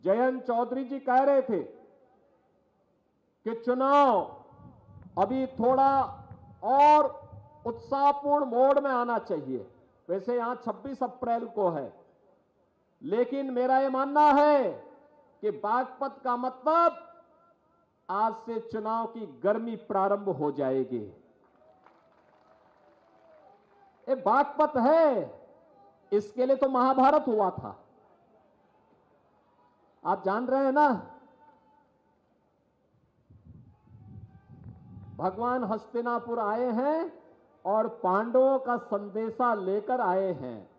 जयंत चौधरी जी कह रहे थे कि चुनाव अभी थोड़ा और उत्साहपूर्ण मोड में आना चाहिए। वैसे यहां 26 अप्रैल को है, लेकिन मेरा यह मानना है कि बागपत का मतलब आज से चुनाव की गर्मी प्रारंभ हो जाएगी। ये बागपत है, इसके लिए तो महाभारत हुआ था, आप जान रहे हैं ना। भगवान हस्तिनापुर आए हैं और पांडवों का संदेशा लेकर आए हैं।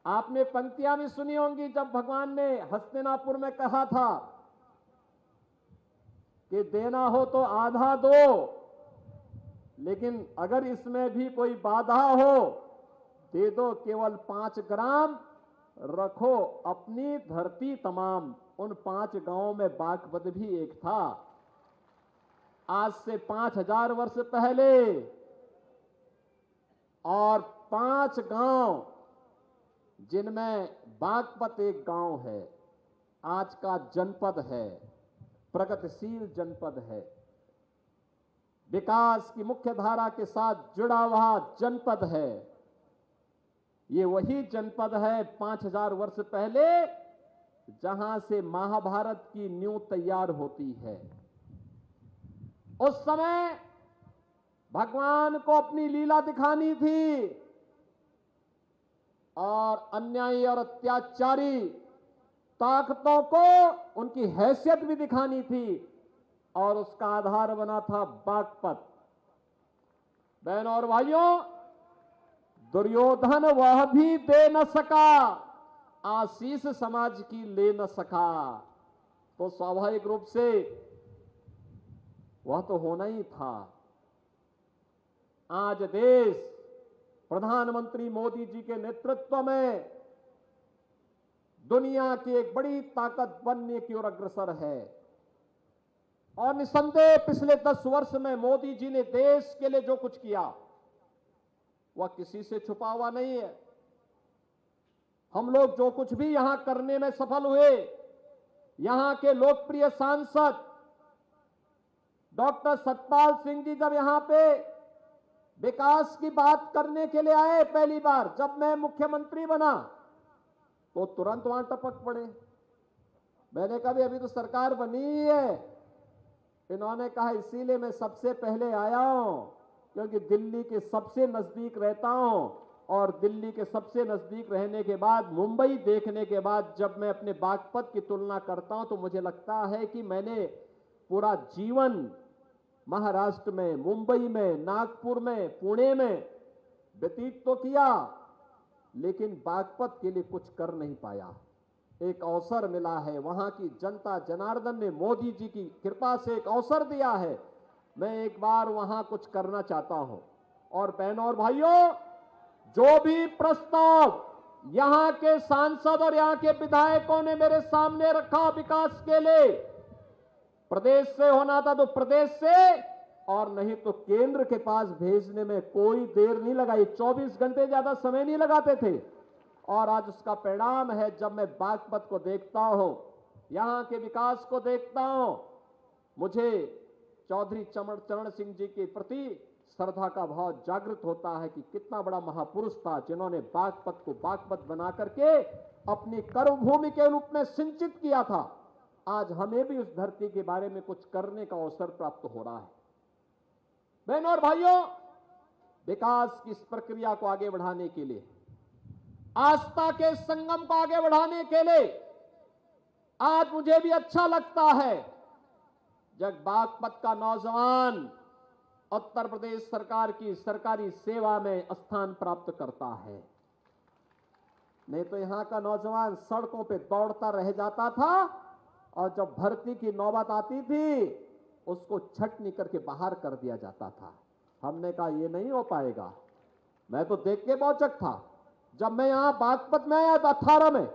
आपने पंक्तियां भी सुनी होंगी जब भगवान ने हस्तिनापुर में कहा था कि देना हो तो आधा दो, लेकिन अगर इसमें भी कोई बाधा हो दे दो केवल 5 ग्राम, रखो अपनी धरती तमाम। उन 5 गांवों में बागपत भी एक था। आज से 5000 वर्ष पहले और 5 गांव जिनमें बागपत एक गांव है, आज का जनपद है, प्रगतिशील जनपद है, विकास की मुख्य धारा के साथ जुड़ा हुआ जनपद है। ये वही जनपद है 5000 वर्ष पहले जहां से महाभारत की नींव तैयार होती है। उस समय भगवान को अपनी लीला दिखानी थी और अन्यायी और अत्याचारी ताकतों को उनकी हैसियत भी दिखानी थी, और उसका आधार बना था बागपत। बहनों और भाइयों, दुर्योधन वह भी दे न सका, आशीष समाज की ले न सका, तो स्वाभाविक रूप से वह तो होना ही था। आज देश प्रधानमंत्री मोदी जी के नेतृत्व में दुनिया की एक बड़ी ताकत बनने की ओर अग्रसर है, और निसंदेह पिछले 10 वर्ष में मोदी जी ने देश के लिए जो कुछ किया वह किसी से छुपा हुआ नहीं है। हम लोग जो कुछ भी यहां करने में सफल हुए, यहां के लोकप्रिय सांसद डॉक्टर सतपाल सिंह जी जब यहां पे विकास की बात करने के लिए आए पहली बार, जब मैं मुख्यमंत्री बना तो तुरंत वहां टपक पड़े। मैंने कहा अभी तो सरकार बनी ही है। इन्होंने कहा इसीलिए मैं सबसे पहले आया हूं क्योंकि दिल्ली के सबसे नजदीक रहता हूं, और दिल्ली के सबसे नजदीक रहने के बाद, मुंबई देखने के बाद जब मैं अपने बागपत की तुलना करता हूं तो मुझे लगता है कि मैंने पूरा जीवन महाराष्ट्र में, मुंबई में, नागपुर में, पुणे में व्यतीत तो किया, लेकिन बागपत के लिए कुछ कर नहीं पाया। एक अवसर मिला है, वहां की जनता जनार्दन ने मोदी जी की कृपा से एक अवसर दिया है, मैं एक बार वहां कुछ करना चाहता हूं। और बहनों और भाइयों, जो भी प्रस्ताव यहां के सांसद और यहां के विधायकों ने मेरे सामने रखा विकास के लिए, प्रदेश से होना था तो प्रदेश से, और नहीं तो केंद्र के पास भेजने में कोई देर नहीं लगाई। 24 घंटे ज्यादा समय नहीं लगाते थे, और आज उसका परिणाम है। जब मैं बागपत को देखता हूं, यहां के विकास को देखता हूं, मुझे चौधरी चरण सिंह जी के प्रति श्रद्धा का भाव जागृत होता है कि कितना बड़ा महापुरुष था जिन्होंने बागपत को बागपत बना करके अपनी कर्मभूमि के रूप में सिंचित किया था। आज हमें भी उस धरती के बारे में कुछ करने का अवसर प्राप्त हो रहा है। बहनों और भाइयों, विकास की इस प्रक्रिया को आगे बढ़ाने के लिए, आस्था के संगम को आगे बढ़ाने के लिए आज मुझे भी अच्छा लगता है जब बागपत का नौजवान उत्तर प्रदेश सरकार की सरकारी सेवा में स्थान प्राप्त करता है। नहीं तो यहां का नौजवान सड़कों पे दौड़ता रह जाता था, और जब भर्ती की नौबत आती थी उसको छटनी करके बाहर कर दिया जाता था। हमने कहा ये नहीं हो पाएगा। मैं तो देख के बहुत था, जब मैं यहां बागपत में आया था 18 में,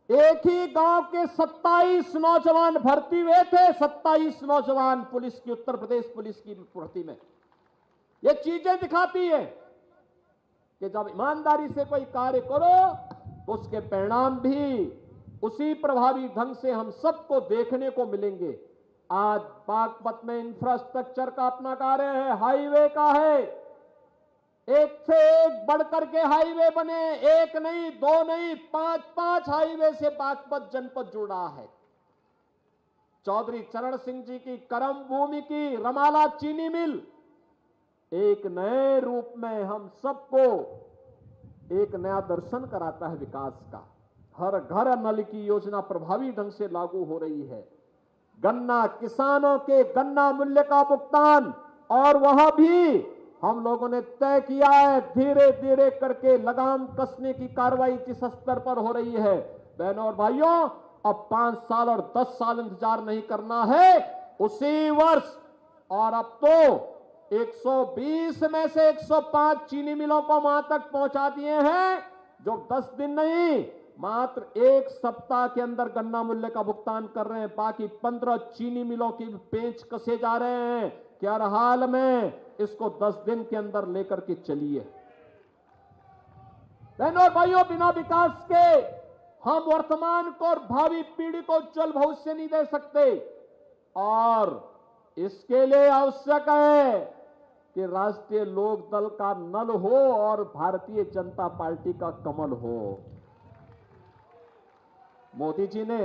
एक ही गांव के 27 नौजवान भर्ती हुए थे। 27 नौजवान पुलिस की, उत्तर प्रदेश पुलिस की भर्ती में। ये चीजें दिखाती है कि जब ईमानदारी से कोई कार्य करो तो उसके परिणाम भी उसी प्रभावी ढंग से हम सबको देखने को मिलेंगे। आज बागपत में इंफ्रास्ट्रक्चर का अपना कार्य है, हाईवे का है, एक से एक बढ़कर के हाईवे बने, एक नहीं, दो नहीं, 5-5 हाईवे से बागपत जनपद जुड़ा है। चौधरी चरण सिंह जी की कर्म भूमि की रमाला चीनी मिल एक नए रूप में हम सबको एक नया दर्शन कराता है विकास का। हर घर नल की योजना प्रभावी ढंग से लागू हो रही है। गन्ना किसानों के गन्ना मूल्य का भुगतान, और वह भी हम लोगों ने तय किया है, धीरे धीरे करके लगाम कसने की कार्रवाई जिस स्तर पर हो रही है, बहनों और भाइयों, अब 5 साल और 10 साल इंतजार नहीं करना है, उसी वर्ष। और अब तो 120 में से 105 चीनी मिलों को वहां तक पहुंचा दिए हैं, जो 10 दिन नहीं, मात्र 1 सप्ताह के अंदर गन्ना मूल्य का भुगतान कर रहे हैं। बाकी 15 चीनी मिलों की पेंच कसे जा रहे हैं कि हर हाल में इसको 10 दिन के अंदर लेकर के चलिए। बहनों और भाइयों, बिना विकास के हम वर्तमान को और भावी पीढ़ी को उज्जवल भविष्य नहीं दे सकते, और इसके लिए आवश्यक है कि राष्ट्रीय लोक दल का नल हो और भारतीय जनता पार्टी का कमल हो। मोदी जी ने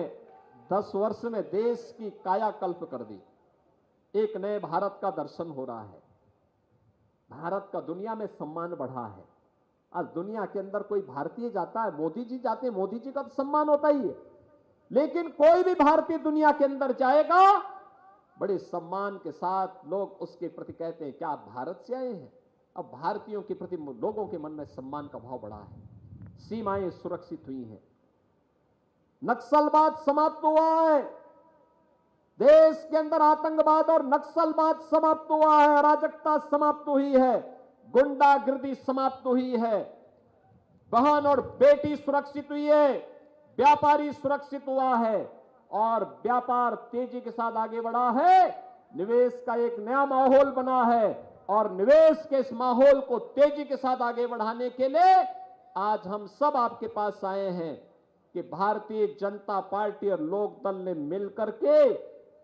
10 वर्ष में देश की कायाकल्प कर दी। एक नए भारत का दर्शन हो रहा है। भारत का दुनिया में सम्मान बढ़ा है। आज दुनिया के अंदर कोई भारतीय जाता है, मोदी जी जाते हैं, मोदी जी का तो सम्मान होता ही है, लेकिन कोई भी भारतीय दुनिया के अंदर जाएगा, बड़े सम्मान के साथ लोग उसके प्रति कहते हैं, क्या आप भारत से आए हैं? अब भारतीयों के प्रति लोगों के मन में सम्मान का भाव बढ़ा है। सीमाएं सुरक्षित हुई हैं, नक्सलवाद समाप्त हुआ है, देश के अंदर आतंकवाद और नक्सलवाद समाप्त हुआ है, अराजकता समाप्त हुई है, गुंडागिर्दी समाप्त हुई है, बहन और बेटी सुरक्षित हुई है, व्यापारी सुरक्षित हुआ है, और व्यापार तेजी के साथ आगे बढ़ा है। निवेश का एक नया माहौल बना है, और निवेश के इस माहौल को तेजी के साथ आगे बढ़ाने के लिए आज हम सब आपके पास आए हैं कि भारतीय जनता पार्टी और लोक दल ने मिलकर के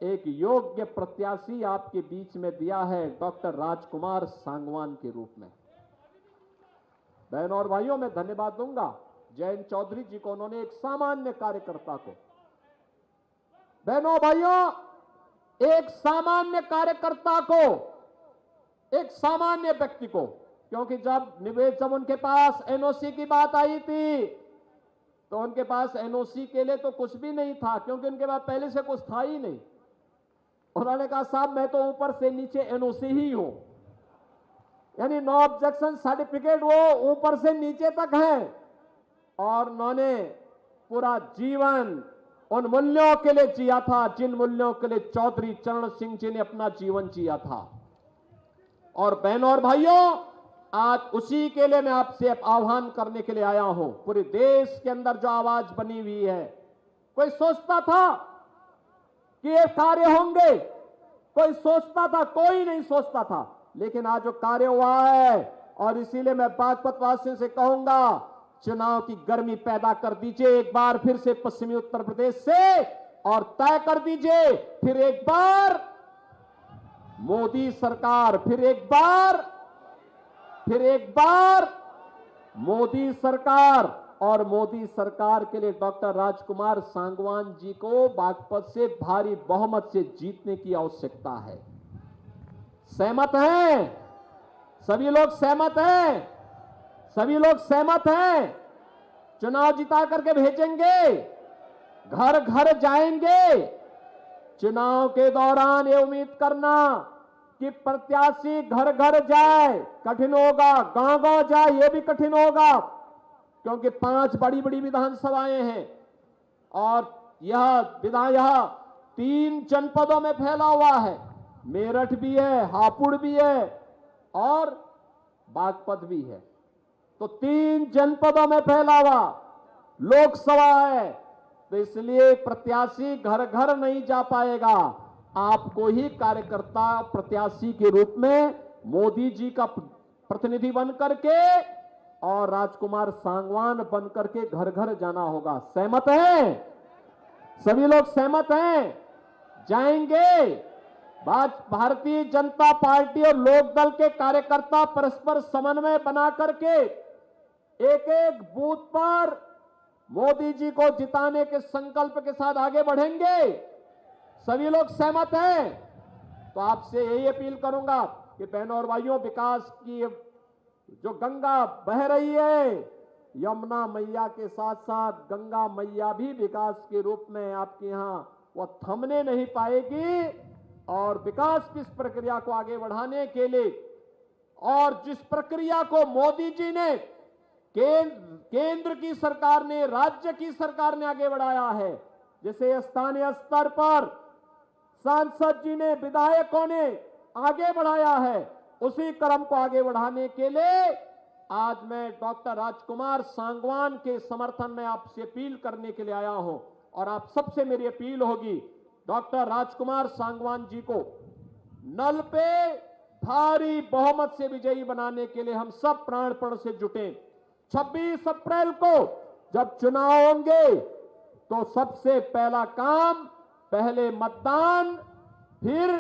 एक योग्य प्रत्याशी आपके बीच में दिया है, डॉक्टर राजकुमार सांगवान के रूप में। बहनों और भाइयों, मैं धन्यवाद दूंगा जयंत चौधरी जी को, उन्होंने एक सामान्य कार्यकर्ता को, बहनों भाइयों, एक सामान्य कार्यकर्ता को, एक सामान्य व्यक्ति को, क्योंकि जब उनके पास एनओसी की बात आई थी तो उनके पास एनओसी के लिए तो कुछ भी नहीं था, क्योंकि उनके पास पहले से कुछ था ही नहीं। उन्होंने कहा, साहब मैं तो ऊपर से नीचे एनओसी ही हूं, यानी नो ऑब्जेक्शन सर्टिफिकेट वो ऊपर से नीचे तक है। और उन्होंने पूरा जीवन उन मूल्यों के लिए जिया था जिन मूल्यों के लिए चौधरी चरण सिंह जी ने अपना जीवन जिया था। और बहनों और भाइयों, आज उसी के लिए मैं आपसे आह्वान करने के लिए आया हूं। पूरे देश के अंदर जो आवाज बनी हुई है, कोई सोचता था कि ये कार्य होंगे, कोई सोचता था, कोई नहीं सोचता था, लेकिन आज जो कार्य हुआ है, और इसीलिए मैं बागपत वासियों से कहूंगा, चुनाव की गर्मी पैदा कर दीजिए एक बार फिर से पश्चिमी उत्तर प्रदेश से, और तय कर दीजिए फिर एक बार मोदी सरकार, फिर एक बार मोदी सरकार। और मोदी सरकार के लिए डॉक्टर राजकुमार सांगवान जी को बागपत से भारी बहुमत से जीतने की आवश्यकता है। सहमत हैं? सभी लोग सहमत हैं? सभी लोग सहमत हैं? चुनाव जिता करके भेजेंगे, घर घर जाएंगे। चुनाव के दौरान ये उम्मीद करना कि प्रत्याशी घर घर जाए, कठिन होगा, गांव गांव जाए, ये भी कठिन होगा, क्योंकि 5 बड़ी बड़ी विधानसभाएं हैं, और यह 3 जनपदों में फैला हुआ है। मेरठ भी है, हापुड़ भी है, और बागपत भी है। तो 3 जनपदों में फैला हुआ लोकसभा है, तो इसलिए प्रत्याशी घर घर नहीं जा पाएगा। आपको ही कार्यकर्ता प्रत्याशी के रूप में मोदी जी का प्रतिनिधि बन करके और राजकुमार सांगवान बन करके घर घर जाना होगा। सहमत हैं? सभी लोग सहमत हैं? जाएंगे? भारतीय जनता पार्टी और लोकदल के कार्यकर्ता परस्पर समन्वय बना करके एक एक बूथ पर मोदी जी को जिताने के संकल्प के साथ आगे बढ़ेंगे। सभी लोग सहमत हैं? तो आपसे यही अपील करूंगा कि बहनों और भाइयों, विकास की जो गंगा बह रही है, यमुना मैया के साथ साथ गंगा मैया भी विकास के रूप में आपके यहां वो थमने नहीं पाएगी। और विकास की इस प्रक्रिया को आगे बढ़ाने के लिए, और जिस प्रक्रिया को मोदी जी ने, केंद्र की सरकार ने, राज्य की सरकार ने आगे बढ़ाया है, जिसे स्थानीय स्तर पर सांसद जी ने, विधायकों ने आगे बढ़ाया है, उसी क्रम को आगे बढ़ाने के लिए आज मैं डॉक्टर राजकुमार सांगवान के समर्थन में आपसे अपील करने के लिए आया हूं। और आप सबसे मेरी अपील होगी, डॉक्टर राजकुमार सांगवान जी को नल पे भारी बहुमत से विजयी बनाने के लिए हम सब प्राणपण से जुटे। 26 अप्रैल को जब चुनाव होंगे तो सबसे पहला काम, पहले मतदान, फिर